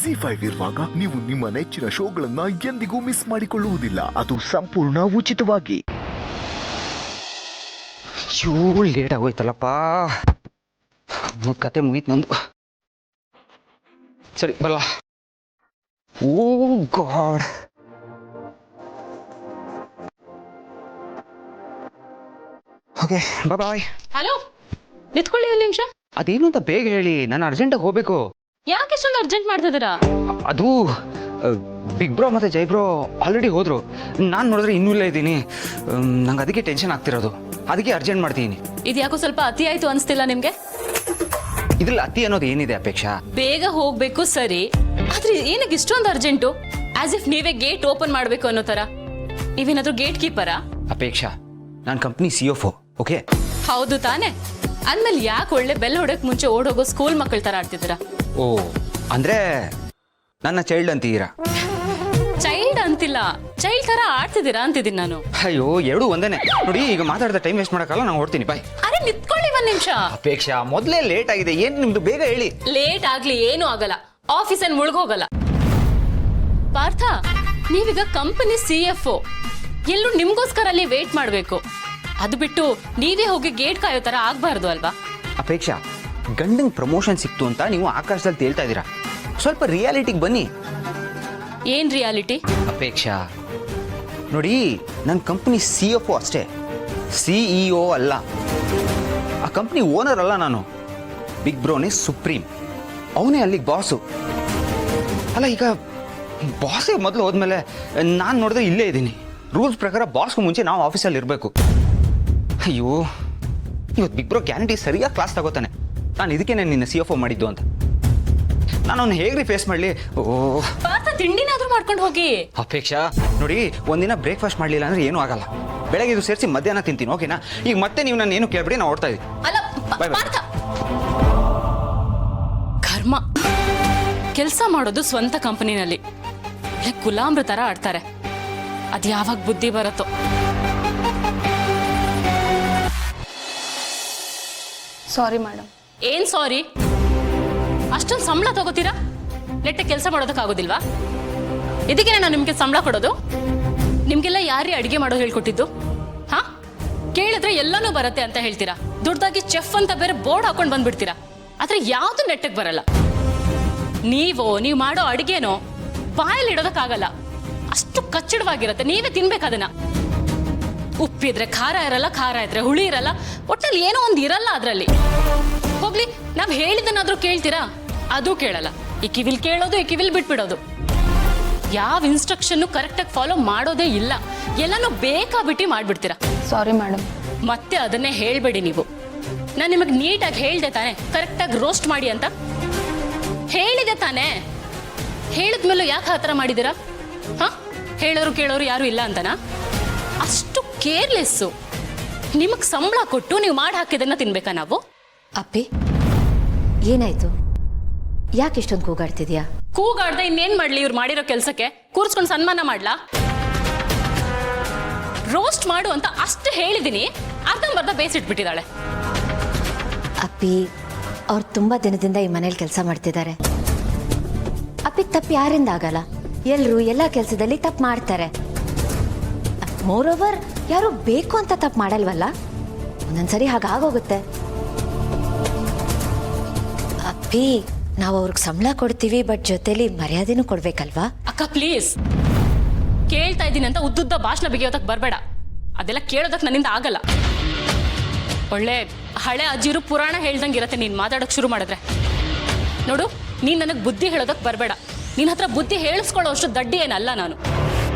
ಜಿ5 ಇರುವಾಗ ನೀವು ನಿಮ್ಮ ನೆಚ್ಚಿನ ಶೋಗಳನ್ನ ಎಂದಿಗೂ ಮಿಸ್ ಮಾಡಿಕೊಳ್ಳುವುದಿಲ್ಲ. ಅದು ಸಂಪೂರ್ಣ ಉಚಿತವಾಗಿ. ಲೇಟ್ ಆಗೋಯ್ತಲ್ಲಪ್ಪ. ಕತೆ ಮುಗೀತು ನಂದು. ಸರಿ ಬರಲ್ಲ. Oh God. Okay bye. Hello, ನಿಂತ್ಕೊಳ್ಳಿ ಒಂದು ನಿಮಿಷ. ಅದೇನು ಅಂತ ಬೇಗ ಹೇಳಿ, ನಾನು ಅರ್ಜೆಂಟಾಗಿ ಹೋಗ್ಬೇಕು. ಯಾಕೆ ಇಷ್ಟೊಂದು ಅರ್ಜೆಂಟ್ ಮಾಡ್ತಿದ್ದೀರಾ? ಅದು ಬಿಗ್ ಬ್ರೋ ಮತ್ತೆ ಜೈ ಬ್ರೋ ಆಲ್ರೆಡಿ ಹೋದ್ರು. ನಾನು ನೋಡಿದ್ರೆ ಇನ್ನೂ ಇಲ್ಲ ಇದ್ದೀನಿ. ನಂಗೆ ಅದಕ್ಕೆ ಟೆನ್ಷನ್ ಆಗ್ತಿರೋದು. ಅದಕ್ಕೆ ಅರ್ಜೆಂಟ್ ಮಾಡ್ತೀನಿ. ಇದು ಯಾಕೋ ಸ್ವಲ್ಪ ಅತಿ ಆಯ್ತು ಅನಿಸ್ತಿಲ್ಲ ನಿಮ್ಗೆ? ಇದ್ರಲ್ಲಿ ಅತಿ ಅನ್ನೋದು ಏನಿದೆ ಅಪೇಕ್ಷಾ? ಬೇಗ ಹೋಗ್ಬೇಕು ಸರಿ, ಆದ್ರೆ ಏನಕ್ಕೆ ಇಷ್ಟೊಂದು ಅರ್ಜೆಂಟು? ಆಸ್ ಇಫ್ ನೀವೇ ಗೇಟ್ ಓಪನ್ ಮಾಡ್ಬೇಕು ಅನ್ನೋ ತರ. ನೀವೇನಾದ್ರೂ ಗೇಟ್ ಕೀಪರಾ? ಅಪೇಕ್ಷಾ, ನಾನು ಕಂಪ್ನಿ CFO. ಓಕೆ, ಹೌದು ತಾನೆ? ಅಂದ್ಮೇಲೆ ಯಾಕೆ ಒಳ್ಳೆ ಬೆಲ್ ಹೊಡಕ್ ಮುಂಚೆ ಓಡೋಗೋ ಸ್ಕೂಲ್ ಮಕ್ಕಳ ತರ ಆಡ್ತಿದ್ದೀರಾ? ಓ, ಅಂದ್ರೆ ನನ್ನ ಚೈಲ್ಡ್ ಅಂತೀರಾ? ಚೈಲ್ಡ್ ಅಂತಿಲ್ಲ, ಚೈಲ್ಡ್ ತರ ಆಡ್ತಿದ್ದೀರಾ ಅಂತಿದ್ದೀನಿ ನಾನು. ಅಯ್ಯೋ, ಎರಡು ಒಂದೇನೆ ನೋಡಿ. ಈಗ ಮಾತಾಡಿದ ಟೈಮ್ ವೇಸ್ಟ್ ಮಾಡಕ್ಕಲ್ಲ, ನಾನು ಹೊಡ್ತೀನಿ. ಬಾಯ್. ಅರೆ ನಿತ್ಕೊಳ್ಳಿ ಒಂದ್ ನಿಮಿಷ. ಅಪೇಕ್ಷಾ, ಮೊದಲೇ ಲೇಟ್ ಆಗಿದೆ. ಏನ್ ನಿಮ್ದು? ಬೇಗ ಹೇಳಿ. ಲೇಟ್ ಆಗ್ಲಿ ಏನೂ ಆಗಲ್ಲ, ಆಫೀಸಲ್ಲಿ ಮುಳುಗೋಗಲ್ಲ. ಪಾರ್ಥ, ನೀವೀಗ ಕಂಪನಿ CFO. ಎಲ್ಲೂ ನಿಮ್ಗೋಸ್ಕರ ಅಲ್ಲಿ ವೇಟ್ ಮಾಡ್ಬೇಕು. ಅದು ಬಿಟ್ಟು ನೀವೇ ಹೋಗಿ ಗೇಟ್ ಕಾಯೋ ತರ ಆಗ್ಬಾರ್ದು ಅಲ್ವಾ? ಅಪೇಕ್ಷಾ, ಗಂಡಂಗ್ ಪ್ರಮೋಷನ್ ಸಿಕ್ತು ಅಂತ ನೀವು ಆಕಾಶದಲ್ಲಿ ತೇಲ್ತಾ ಇದ್ದೀರಾ. ಸ್ವಲ್ಪ ರಿಯಾಲಿಟಿಗೆ ಬನ್ನಿ. ಏನ್ ರಿಯಾಲಿಟಿ? ಅಪೇಕ್ಷಾ ನೋಡಿ, ನನ್ನ ಕಂಪನಿ CFO ಅಷ್ಟೇ, CEO ಅಲ್ಲ. ಆ ಕಂಪ್ನಿ ಓನರ್ ಅಲ್ಲ ನಾನು. ಬಿಗ್ ಬ್ರೋನೇ ಸುಪ್ರೀಂ, ಅವನೇ ಅಲ್ಲಿಗೆ ಬಾಸು. ಅಲ್ಲ, ಈಗ ಬಾಸೇ ಮೊದಲು ಹೋದ್ಮೇಲೆ ನಾನು ನೋಡಿದ್ರೆ ಇಲ್ಲೇ ಇದ್ದೀನಿ. ರೂಲ್ಸ್ ಪ್ರಕಾರ ಬಾಸ್ಗೂ ಮುಂಚೆ ನಾವು ಆಫೀಸಲ್ಲಿ ಇರಬೇಕು. ಅಯ್ಯೋ, ಇವತ್ತು ಬಿಗ್ ಬ್ರೋ ಗ್ಯಾರಂಟಿ ಸರಿಯಾಗಿ ಕ್ಲಾಸ್ ತಗೋತಾನೆ. ನಾನು ಇದಕ್ಕೆ ನಿನ್ನ CFO ಮಾಡಿದ್ದು ಅಂತ. ನಾನು ಅವ್ನು ಹೇಗ್ರಿ ಫೇಸ್ ಮಾಡಲಿ? ಓಹ್, ತಿಂಡಿನಾದ್ರೂ ಮಾಡ್ಕೊಂಡು ಹೋಗಿ. ಅಪೇಕ್ಷಾ ನೋಡಿ, ಒಂದಿನ ಬ್ರೇಕ್ಫಾಸ್ಟ್ ಮಾಡಲಿಲ್ಲ ಅಂದ್ರೆ ಏನೂ ಆಗಲ್ಲ. ಬೆಳಗ್ಗೆ ಇದು ಸೇರಿಸಿ ಮಧ್ಯಾಹ್ನ ತಿಂತೀನಿ, ಓಕೆನಾ? ಈಗ ಮತ್ತೆ ನೀವು ನಾನು ಏನು ಕೇಳ್ಬಿಡಿ, ನಾನು ಓಡ್ತಾ ಇದ್ದೀನಿ. ಕರ್ಮ, ಕೆಲಸ ಮಾಡೋದು ಸ್ವಂತ ಕಂಪನಿನಲ್ಲಿ ಗುಲಾಮ್ರ ತರ ಆಡ್ತಾರೆ. ಅದು ಯಾವಾಗ ಬುದ್ಧಿ ಬರುತ್ತೋ. Sorry madam. ಏನ್ ಸಾರಿ? ಅಷ್ಟೊಂದು ಸಂಬಳ ತಗೋತೀರಾ, ನೆಟ್ಟೆ ಕೆಲಸ ಮಾಡೋದಕ್ಕಾಗೋದಿಲ್ವಾ? ಇದಕ್ಕೆ ನಾನು ನಿಮ್ಗೆ ಸಂಬಳ ಕೊಡೋದು? ನಿಮ್ಗೆಲ್ಲ ಯಾರೇ ಅಡಿಗೆ ಮಾಡೋದು ಹೇಳ್ಕೊಟ್ಟಿದ್ದು? ಹಾ, ಕೇಳಿದ್ರೆ ಎಲ್ಲಾನು ಬರುತ್ತೆ ಅಂತ ಹೇಳ್ತೀರಾ. ದುಡ್ಡಾಗಿ ಚೆಫ್ ಅಂತ ಬೇರೆ ಬೋರ್ಡ್ ಹಾಕೊಂಡು ಬಂದ್ಬಿಡ್ತೀರಾ. ಆದ್ರೆ ಯಾವ್ದು ನೆಟ್ಟಗೆ ಬರಲ್ಲ. ನೀವು ಮಾಡೋ ಅಡಿಗೆನೋ ಬಾಯಲ್ಲಿ ಇಡೋದಕ್ಕಾಗಲ್ಲ, ಅಷ್ಟು ಕಚ್ಚಡವಾಗಿರುತ್ತೆ. ನೀವೇ ತಿನ್ಬೇಕದನ್ನ. ಉಪ್ಪಿದ್ರೆ ಖಾರ ಇರಲ್ಲ, ಖಾರ ಇದ್ರೆ ಹುಳಿ ಇರಲ್ಲ, ಒಟ್ಟಲ್ಲಿ ಏನೋ ಒಂದು ಇರಲ್ಲ ಅದ್ರಲ್ಲಿ. ಹೋಗ್ಲಿ, ನಾವ್ ಹೇಳಿದನ್ನಾದ್ರೂ ಕೇಳ್ತೀರಾ? ಅದು ಕೇಳಲ್ಲ. ಈ ಕಿವಿಲ್ ಕೇಳೋದು, ಈ ಕಿವಿಲ್ ಬಿಟ್ಬಿಡೋದು. ಯಾವ ಇನ್ಸ್ಟ್ರಕ್ಷನ್ ಕರೆಕ್ಟಾಗಿ ಫಾಲೋ ಮಾಡೋದೇ ಇಲ್ಲ. ಎಲ್ಲಾನು ಬೇಕಾಬಿಟ್ಟಿ ಮಾಡ್ಬಿಡ್ತೀರಾ. Sorry madam. ಮತ್ತೆ ಅದನ್ನೇ ಹೇಳ್ಬೇಡಿ ನೀವು. ನಾನು ನಿಮಗೆ ನೀಟಾಗಿ ಹೇಳ್ದೆ ತಾನೆ ಕರೆಕ್ಟಾಗಿ ರೋಸ್ಟ್ ಮಾಡಿ ಅಂತ? ಹೇಳಿದೆ ತಾನೆ? ಹೇಳಿದ್ಮೇಲೂ ಯಾಕೆ ಆ ಥರ ಮಾಡಿದ್ದೀರಾ? ಹಾ, ಹೇಳೋರು ಕೇಳೋರು ಯಾರು ಇಲ್ಲ ಅಂತನಾ? ಅಷ್ಟು ಕೇರ್ಲೆಸ್ಸು. ನಿಮಗೆ ಸಂಬಳ ಕೊಟ್ಟು ನೀವು ಮಾಡಿ ಹಾಕಿದನ್ನ ತಿನ್ಬೇಕಾ ನಾವು? ಅಪ್ಪಿ, ಏನಾಯ್ತು? ಯಾಕೆ ಇಷ್ಟೊಂದು ಕೂಗಾಡ್ತಿದ್ಯಾ? ಕೂಗಾಡ್ದೆ ಇನ್ನೇನ್ ಮಾಡ್ಲಿ? ಇವ್ರು ಮಾಡಿರೋ ಕೆಲ್ಸಕ್ಕೆ ಕೂರ್ಸ್ಕೊಂಡು ಸನ್ಮಾನ ಮಾಡ್ಲಾ? ರೋಸ್ಟ್ ಮಾಡು ಅಂತ ಅಷ್ಟು ಹೇಳಿದೀನಿ, ಅರ್ಧಂಬರ್ಧ ಬೇಯಿಸಿಟ್ಬಿಟ್ಟಿದ್ದಾಳೆ. ಅಪ್ಪಿ, ಅವ್ರು ತುಂಬಾ ದಿನದಿಂದ ಈ ಮನೇಲಿ ಕೆಲಸ ಮಾಡ್ತಿದ್ದಾರೆ. ಅಪ್ಪಿ, ತಪ್ಪು ಯಾರಿಂದ ಆಗಲ್ಲ? ಎಲ್ರು ಎಲ್ಲ ಕೆಲಸದಲ್ಲಿ ತಪ್ಪು ಮಾಡ್ತಾರೆ. ಮೋರೋವರ್, ಯಾರು ಬೇಕು ಅಂತ ತಪ್ಪು ಮಾಡಲ್ವಲ್ಲ. ಒಂದೊಂದ್ಸರಿ ಹಾಗಾಗೋಗುತ್ತೆ. ಅಪ್ಪಿ, ನಾವು ಅವ್ರಿಗೆ ಸಂಬಳ ಕೊಡ್ತೀವಿ, ಬಟ್ ಜೊತೆಲಿ ಮರ್ಯಾದೆನೂ ಕೊಡ್ಬೇಕಲ್ವಾ? ಅಕ್ಕ ಪ್ಲೀಸ್, ಕೇಳ್ತಾ ಇದ್ದೀನಿ ಅಂತ ಉದ್ದುದ್ದ ಭಾಷಣ ಬಿಗಿಯೋದಕ್ಕೆ ಬರಬೇಡ. ಅದೆಲ್ಲ ಕೇಳೋದಕ್ಕೆ ನನ್ನಿಂದ ಆಗಲ್ಲ. ಒಳ್ಳೆ ಹಳೆ ಅಜ್ಜಿರು ಪುರಾಣ ಹೇಳ್ದಂಗೆ ಇರತ್ತೆ ನೀನು ಮಾತಾಡೋಕೆ ಶುರು ಮಾಡಿದ್ರೆ. ನೋಡು, ನೀನು ನನಗೆ ಬುದ್ಧಿ ಹೇಳೋದಕ್ಕೆ ಬರಬೇಡ. ನಿನ್ನ ಹತ್ರ ಬುದ್ಧಿ ಹೇಳಿಸ್ಕೊಳ್ಳೋ ಅಷ್ಟು ದಡ್ಡಿ ಏನಲ್ಲ ನಾನು.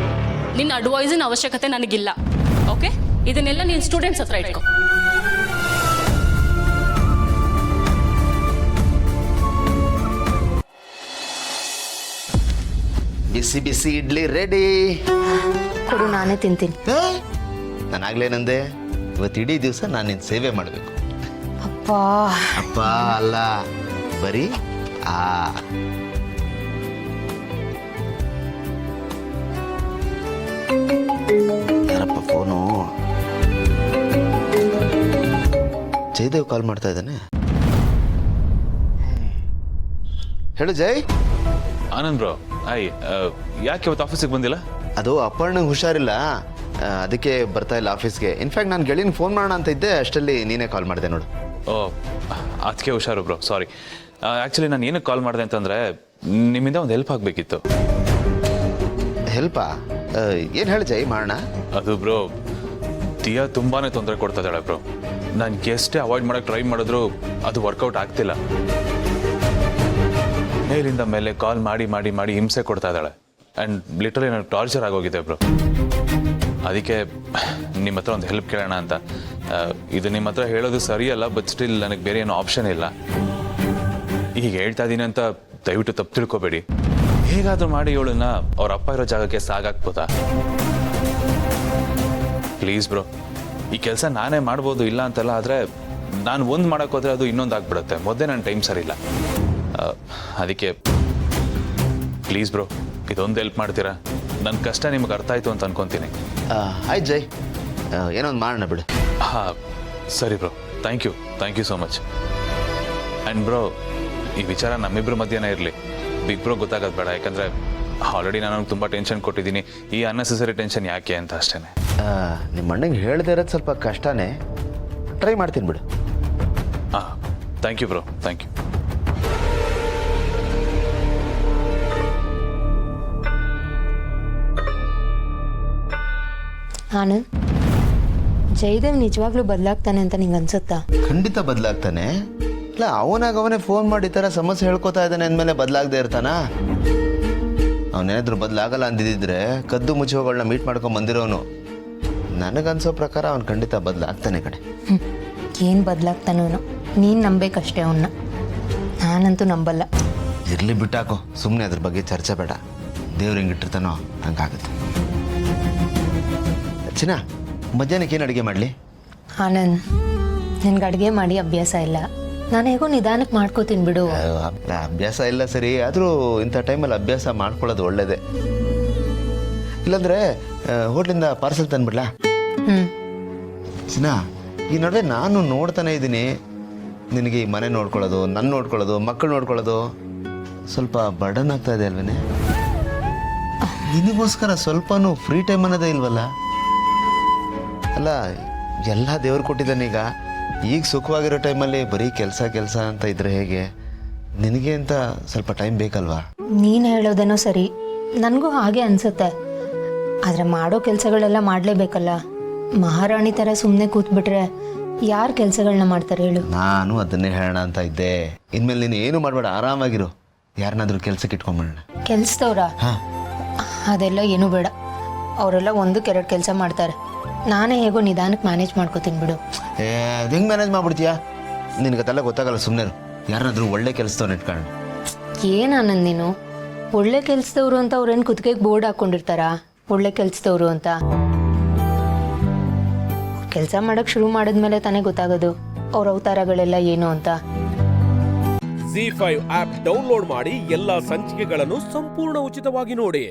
ನಿನ್ನ ಅಡ್ವೈಸಿನ ಅವಶ್ಯಕತೆ ನನಗಿಲ್ಲ. ಓಕೆ, ಇದನ್ನೆಲ್ಲ ನೀನು ಸ್ಟೂಡೆಂಟ್ಸ್ ಹತ್ರ ಇಟ್ಕೋ. ಬಿಸಿ ಬಿಸಿ ಇಡ್ಲಿ ರೆಡಿ. ಕೊಡು, ನಾನೇ ತಿಂತೀನಿ. ನಾನಾಗ್ಲೇನಂದೆ, ಇವತ್ತು ಇಡೀ ದಿವಸ ನಾನು ನಿನ್ನ ಸೇವೆ ಮಾಡಬೇಕು. ಅಪ್ಪ ಅಪ್ಪ ಅಲ್ಲ, ಬರೀ ಯಾರಪ್ಪ ಫೋನು? ಜಯದೇವ್ ಕಾಲ್ ಮಾಡ್ತಾ ಇದ್ದಾನೆ. ಹೇಳು ಜಯ್. ಆನಂದ್ ಬ್ರೋ ಹಾಯ್ ಯಾಕೆ ಇವತ್ತು ಆಫೀಸಿಗೆ ಬಂದಿಲ್ಲ? ಅದು ಅಪರ್ಣಂಗೆ ಹುಷಾರಿಲ್ಲ, ಅದಕ್ಕೆ ಬರ್ತಾ ಇಲ್ಲ ಆಫೀಸ್ಗೆ. ಇನ್ಫ್ಯಾಕ್ಟ್ ನಾನು ಗೆಳೆಯನಿಗೆ ಫೋನ್ ಮಾಡೋಣ ಅಂತ ಇದ್ದೆ, ಅಷ್ಟರಲ್ಲಿ ನೀನೇ ಕಾಲ್ ಮಾಡಿದೆ ನೋಡು. ಓ ಅದಕ್ಕೆ ಹುಷಾರು ಬ್ರೋ, ಸಾರಿ. ಆ್ಯಕ್ಚುಲಿ ನಾನು ಏನಕ್ಕೆ ಕಾಲ್ ಮಾಡಿದೆ ಅಂತಂದರೆ ನಿಮ್ಮಿಂದ ಒಂದು ಹೆಲ್ಪ್ ಆಗಬೇಕಿತ್ತು. ಹೆಲ್ಪಾ? ಏನು ಹೇಳಿ ಜೈ, ಮಾಡೋಣ. ಅದು ಬ್ರೋ, ದಿಯಾ ತುಂಬಾ ತೊಂದರೆ ಕೊಡ್ತಾ ಇದ್ದಾಳೆ ಬ್ರೋ. ನಾನು ಎಷ್ಟೇ ಅವಾಯ್ಡ್ ಮಾಡೋಕ್ಕೆ ಟ್ರೈ ಮಾಡಿದ್ರು ಅದು ವರ್ಕೌಟ್ ಆಗ್ತಿಲ್ಲ. ಮೇಲಿಂದ ಮೇಲೆ ಕಾಲ್ ಮಾಡಿ ಮಾಡಿ ಮಾಡಿ ಹಿಂಸೆ ಕೊಡ್ತಾ ಇದ್ದಾಳೆ. ಆ್ಯಂಡ್ ಲಿಟರಲಿ ನನಗೆ ಟಾರ್ಚರ್ ಆಗೋಗಿದೆ ಬ್ರೋ. ಅದಕ್ಕೆ ನಿಮ್ಮ ಹತ್ರ ಒಂದು ಹೆಲ್ಪ್ ಕೇಳೋಣ ಅಂತ. ಇದು ನಿಮ್ಮ ಹತ್ರ ಹೇಳೋದು ಸರಿಯಲ್ಲ, ಬಟ್ ಸ್ಟಿಲ್ ನನಗೆ ಬೇರೆ ಏನೋ ಆಪ್ಷನ್ ಇಲ್ಲ. ಈಗ ಹೇಳ್ತಾ ಇದ್ದೀನಿ ಅಂತ ದಯವಿಟ್ಟು ತಪ್ಪು ತಿಳ್ಕೊಬೇಡಿ. ಹೇಗಾದರೂ ಮಾಡಿ ಇವಳನ್ನ ಅವ್ರ ಅಪ್ಪ ಇರೋ ಜಾಗಕ್ಕೆ ಸಾಗಾಕ್ಬೋದಾ? ಪ್ಲೀಸ್ ಬ್ರೋ, ಈ ಕೆಲಸ ನಾನೇ ಮಾಡ್ಬೋದು, ಇಲ್ಲ ಅಂತಲ್ಲ. ಆದರೆ ನಾನು ಒಂದು ಮಾಡೋಕ್ಕೋದ್ರೆ ಅದು ಇನ್ನೊಂದು ಆಗ್ಬಿಡುತ್ತೆ. ಮೊದಲೇ ನನ್ನ ಟೈಮ್ ಸರಿ ಇಲ್ಲ. ಅದಕ್ಕೆ ಪ್ಲೀಸ್ ಬ್ರೋ, ಇದೊಂದು ಹೆಲ್ಪ್ ಮಾಡ್ತೀರಾ? ನನ್ನ ಕಷ್ಟ ನಿಮ್ಗೆ ಅರ್ಥ ಆಯಿತು ಅಂತ ಅನ್ಕೊತೀನಿ. ಆಯ್ತು ಜೈ, ಏನೋ ಒಂದು ಮಾಡೋಣ ಬಿಡು. ಹಾಂ ಸರಿ bro, thank you so much. And bro, ಈ ವಿಚಾರ ನಮ್ಮಿಬ್ಬರ ಮಧ್ಯನೇ ಇರಲಿ, ಬಿಗ್ ಬ್ರೋ ಗೊತ್ತಾಗೋದು ಬೇಡ. ಯಾಕಂದರೆ ಆಲ್ರೆಡಿ ನಾನು ತುಂಬ ಟೆನ್ಷನ್ ಕೊಟ್ಟಿದ್ದೀನಿ. ಈ ಅನ್ನೆಸೆಸರಿ ಟೆನ್ಷನ್ ಯಾಕೆ ಅಂತ ಅಷ್ಟೇ. ನಿಮ್ಮ ಅಣ್ಣಂಗೆ ಹೇಳ್ದೆ ಇರೋದು ಸ್ವಲ್ಪ ಕಷ್ಟನೇ, ಟ್ರೈ ಮಾಡ್ತೀನಿ ಬಿಡು. ಹಾಂ thank you bro, thank you. Anand, Jayadev ನಿಜವಾಗ್ಲೂ ಬದಲಾಗ್ತಾನೆ ಅಂತ ನಿಂಗೆ ಅನ್ಸುತ್ತಾ? ಖಂಡಿತ ಬದಲಾಗ್ತಾನೆ. ಇಲ್ಲ, ಅವನೇ ಫೋನ್ ಮಾಡಿ ಈ ಥರ ಸಮಸ್ಯೆ ಹೇಳ್ಕೊತಾ ಇದ್ದಾನೆ ಅಂದಮೇಲೆ ಬದಲಾಗದೆ ಇರ್ತಾನಾ? ಅವನೇನಾದ್ರೂ ಬದಲಾಗಲ್ಲ ಅಂದಿದ್ದಿದ್ರೆ ಕದ್ದು ಮುಚ್ಚುಗಳನ್ನ ಮೀಟ್ ಮಾಡ್ಕೊಂಡು ಬಂದಿರೋನು. ನನಗನ್ಸೋ ಪ್ರಕಾರ ಅವ್ನು ಖಂಡಿತ ಬದಲಾಗ್ತಾನೆ ಕಡೆ. ಏನು ಬದಲಾಗ್ತಾನೋ ನೀನು ನಂಬೇಕಷ್ಟೇ ಅವನ್ನ, ನಾನಂತೂ ನಂಬಲ್ಲ. ಇರಲಿ, ಬಿಟ್ಟಾಕೋ, ಸುಮ್ಮನೆ ಅದ್ರ ಬಗ್ಗೆ ಚರ್ಚೆ ಬೇಡ. ದೇವ್ರು ಹೆಂಗಿಟ್ಟಿರ್ತಾನೋ ಹಂಗಾಗುತ್ತೆ. ಚಿನ್ನ, ಮಧ್ಯಾಹ್ನಕ್ಕೆ ಏನು ಅಡುಗೆ ಮಾಡಲಿ? ಆನಂದ್, ನಿನ್ಗೆ ಅಡುಗೆ ಮಾಡಿ ಅಭ್ಯಾಸ ಇಲ್ಲ. ನಾನು ಹೇಗೋ ನಿಧಾನಕ್ಕೆ ಮಾಡ್ಕೋತೀನಿ ಬಿಡು. ಅಭ್ಯಾಸ ಇಲ್ಲ ಸರಿ, ಆದರೂ ಇಂಥ ಟೈಮಲ್ಲಿ ಅಭ್ಯಾಸ ಮಾಡ್ಕೊಳ್ಳೋದು ಒಳ್ಳೇದೇ. ಇಲ್ಲಾಂದರೆ ಹೋಟ್ಲಿಂದ ಪಾರ್ಸೆಲ್ ತಂದುಬಿಡ್ಲಾ? ಚಿನ್ನ, ಈ ನಡುವೆ ನಾನು ನೋಡ್ತಾನೆ ಇದ್ದೀನಿ, ನಿನಗೆ ಈ ಮನೆ ನೋಡ್ಕೊಳ್ಳೋದು, ನನ್ನ ನೋಡ್ಕೊಳ್ಳೋದು, ಮಕ್ಕಳು ನೋಡ್ಕೊಳ್ಳೋದು ಸ್ವಲ್ಪ ಬರ್ಡನ್ ಆಗ್ತಾ ಇದೆ ಅಲ್ವೇನೆ? ನಿನಗೋಸ್ಕರ ಸ್ವಲ್ಪನೂ ಫ್ರೀ ಟೈಮ್ ಅನ್ನೋದೇ ಇಲ್ವಲ್ಲ? ಅಲ್ಲ, ಎಲ್ಲ ದೇವ್ರು ಕೊಟ್ಟಿದ್ದಾನೆ. ಈಗ ಸುಖವಾಗಿರೋ ಟೈಮಲ್ಲಿ ಬರೀ ಕೆಲಸ ಅಂತ ಇದ್ರೆ ಹೇಗೆ? ನಿನಗೆ ಅಂತ ಸ್ವಲ್ಪ ಟೈಮ್ ಬೇಕಲ್ವಾ? ನೀನು ಹೇಳೋದೇನೋ ಸರಿ, ನನಗೂ ಹಾಗೆ ಅನಿಸುತ್ತೆ. ಆದರೆ ಮಾಡೋ ಕೆಲಸಗಳೆಲ್ಲ ಮಾಡಲೇಬೇಕಲ್ಲ. ಮಹಾರಾಣಿ ಥರ ಸುಮ್ಮನೆ ಕೂತ್ಬಿಟ್ರೆ ಯಾರು ಕೆಲಸಗಳನ್ನ ಮಾಡ್ತಾರೆ ಹೇಳು? ನಾನು ಅದನ್ನೇ ಹೇಳೋಣ ಅಂತ ಇದ್ದೆ. ಇನ್ಮೇಲೆ ನೀನು ಏನು ಮಾಡಬೇಡ, ಆರಾಮಾಗಿರು. ಯಾರನ್ನಾದ್ರೂ ಕೆಲಸಕ್ಕೆ ಇಟ್ಕೊಂಡ್ಬಿಡೋಣ. ಕೆಲಸದವ್ರ? ಅದೆಲ್ಲ ಏನೂ ಬೇಡ. ಅವರೆಲ್ಲ ಒಂದಕ್ಕೆ ಎರಡು ಕೆಲಸ ಮಾಡ್ತಾರೆ. ನಾನೇ ಹೇಗೋ ನಿಧಾನಕ್ಕೆ ಮ್ಯಾನೇಜ್ ಮಾಡ್ಕೋತೀನಿ ಬಿಡು. ಅದು ಹೆಂಗೆ ಮ್ಯಾನೇಜ್ ಮಾಡ್ಬಿಡ್ತೀಯಾ? ನಿನಗೆ ಅದೆಲ್ಲ ಗೊತ್ತಾಗಲ್ಲ. ಸುಮ್ಮನೆ ಯಾರನ್ನಾದ್ರೂ ಒಳ್ಳೆ ಕೆಲಸದವ್ರು ಇಟ್ಕೊಂಡು. ಏನಾನಂದ್ ನೀನು? ಒಳ್ಳೆ ಕೆಲಸದವ್ರು ಅಂತ ಅವ್ರೇನು ಕುತ್ತಿಗೆಗೆ ಬೋರ್ಡ್ ಹಾಕ್ಕೊಂಡಿರ್ತಾರಾ ಒಳ್ಳೆ ಕೆಲಸದವ್ರು ಅಂತ? ಕೆಲಸ ಮಾಡೋಕ್ಕೆ ಶುರು ಮಾಡಿದ್ಮೇಲೆ ತಾನೇ ಗೊತ್ತಾಗೋದು ಅವ್ರ ಅವತಾರಗಳೆಲ್ಲ ಏನು ಅಂತ. ZEE5 ಆಪ್ ಡೌನ್ಲೋಡ್ ಮಾಡಿ ಎಲ್ಲಾ ಸಂಚಿಕೆಗಳನ್ನು ಸಂಪೂರ್ಣ ಉಚಿತವಾಗಿ ನೋಡಿ.